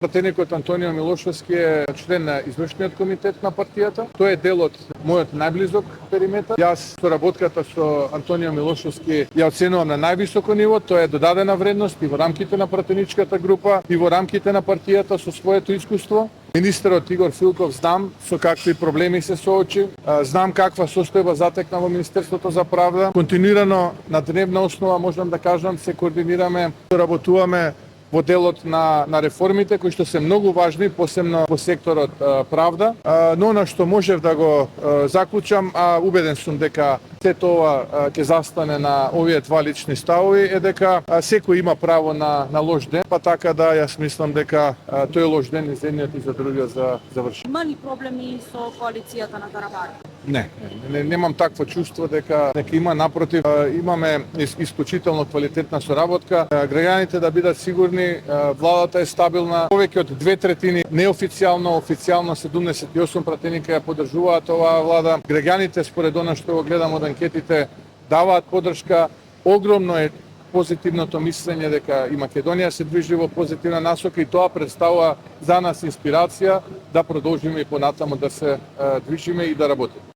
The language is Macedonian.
Пратеникот Антонио Милошевски е член на извршниот комитет на партијата. Тој е дел од мојот најблизок периметар. Јас соработката со Антонио Милошевски ја оценувам на највисоко ниво. Тоа е додадена вредност и во рамките на пратеничката група и во рамките на партијата со своето искуство. Министерот Игор Филков знам со какви проблеми се соочи, знам каква состојба затекна во Министерството за правда. Континуирано на дневна основа можам да кажам се координираме, работуваме во делот на реформите кои што се многу важни, посебно во секторот правда, но на што можев да го заклучам, убеден сум дека се тоа ќе застане на овие два лични ставови, е дека секој има право на лош ден, па така да јас мислам дека тој лош ден и за едниот и за другиот заврши. Има ли проблеми со коалицијата на Карабар? Немам такво чувство дека има, напротив, имаме исклучително квалитетна соработка. Граѓаните да бидат сигурни, владата е стабилна. Повеќе од 2/3 неофицијално, официјално 78 пратеника ја поддржуваат оваа влада. Граѓаните според она што го гледам од анкетите даваат поддршка. Огромно е позитивното мислење дека и Македонија се движи во позитивна насока и тоа представува за нас инспирација да продолжиме и понатаму да се движиме и да работиме.